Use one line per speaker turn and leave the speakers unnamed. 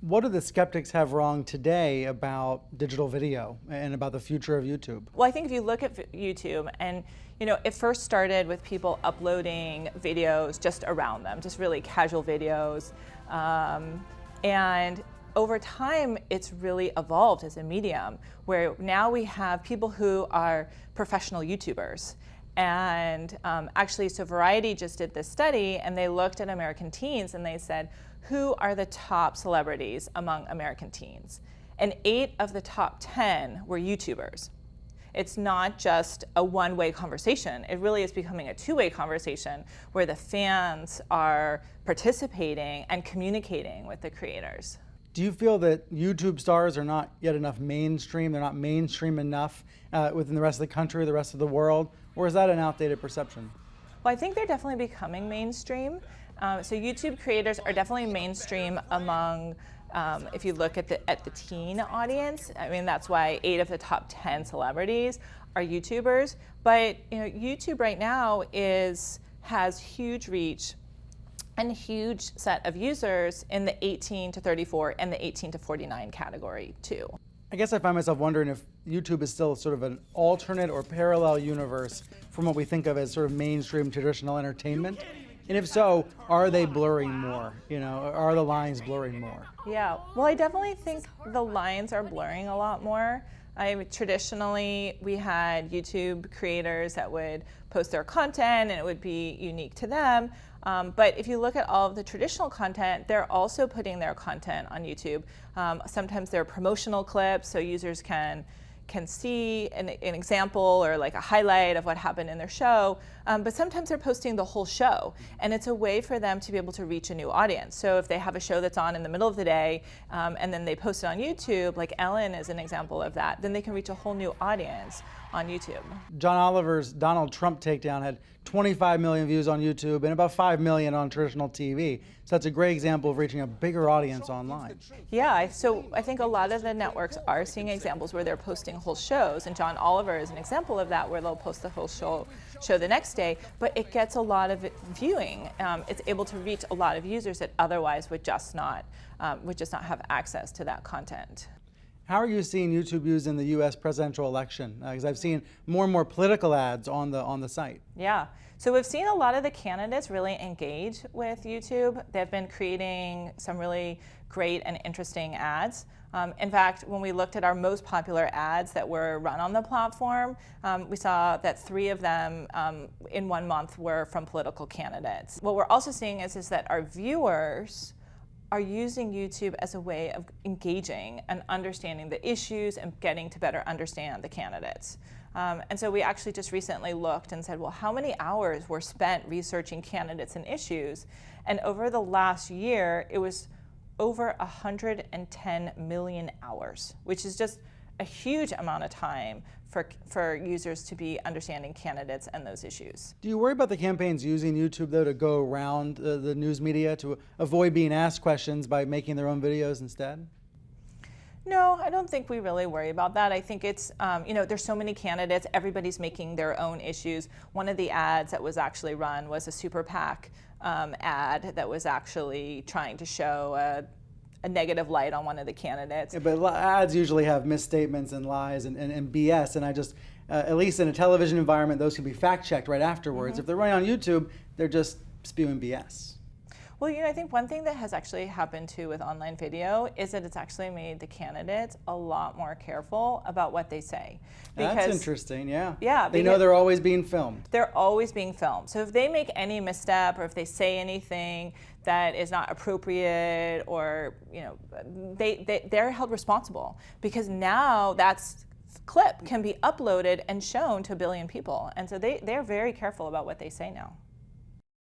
What do the skeptics have wrong today about digital video and about the future of YouTube?
Well, I think if you look at YouTube, and it first started with people uploading videos just around them, just really casual videos. And over time, it's really evolved as a medium where now we have people who are professional YouTubers. And actually, so Variety just did this study, and they looked at American teens, and they said, who are the top celebrities among American teens? And 8 of the top 10 were YouTubers. It's not just a one-way conversation. It really is becoming a two-way conversation where the fans are participating and communicating with the creators.
Do you feel that YouTube stars are not yet enough mainstream? They're not mainstream enough within the rest of the country, the rest of the world? Or is that an outdated perception?
Well, I think they're definitely becoming mainstream. So YouTube creators are definitely mainstream among, if you look at the teen audience. I mean, that's why 8 of the top 10 celebrities are YouTubers. But YouTube right now has huge reach and a huge set of users in the 18 to 34 and the 18 to 49 category too.
I guess I find myself wondering if YouTube is still sort of an alternate or parallel universe from what we think of as sort of mainstream traditional entertainment. And if so, are they blurring more? Are the lines blurring more?
Yeah, well, I definitely think the lines are blurring a lot more. Traditionally, we had YouTube creators that would post their content and it would be unique to them. But if you look at all of the traditional content, they're also putting their content on YouTube. Sometimes they're promotional clips, so users can see an example or like a highlight of what happened in their show, but sometimes they're posting the whole show, and it's a way for them to be able to reach a new audience. So if they have a show that's on in the middle of the day, and then they post it on YouTube, like Ellen is an example of that, then they can reach a whole new audience on YouTube.
John Oliver's Donald Trump takedown had 25 million views on YouTube and about 5 million on traditional TV. So that's a great example of reaching a bigger audience online.
Yeah, so I think a lot of the networks are seeing examples where they're posting whole shows, and John Oliver is an example of that, where they'll post the whole show the next day, but it gets a lot of viewing. It's able to reach a lot of users that otherwise would just not have access to that content.
How are you seeing YouTube used in the U.S. presidential election? Because I've seen more and more political ads on the site.
Yeah, so we've seen a lot of the candidates really engage with YouTube. They've been creating some really great and interesting ads. In fact, when we looked at our most popular ads that were run on the platform, we saw that 3 of them in 1 month were from political candidates. What we're also seeing is that our viewers are using YouTube as a way of engaging and understanding the issues and getting to better understand the candidates. And so we actually just recently looked and said, well, how many hours were spent researching candidates and issues? And over the last year, it was over 110 million hours, which is just a huge amount of time for users to be understanding candidates and those issues.
Do you worry about the campaigns using YouTube, though, to go around the news media to avoid being asked questions by making their own videos instead?
No, I don't think we really worry about that. I think it's, there's so many candidates, everybody's making their own issues. One of the ads that was actually run was a super PAC ad that was actually trying to show a negative light on one of the candidates.
Yeah, but ads usually have misstatements and lies and BS, and I just, at least in a television environment, those can be fact-checked right afterwards. Mm-hmm. If they're running on YouTube, they're just spewing BS.
Well, I think one thing that has actually happened too with online video is that it's actually made the candidates a lot more careful about what they say.
That's interesting, yeah.
Yeah.
They know they're always being filmed.
They're always being filmed. So if they make any misstep or if they say anything that is not appropriate, or they're held responsible, because now that's clip can be uploaded and shown to 1 billion people. And so they're very careful about what they say now.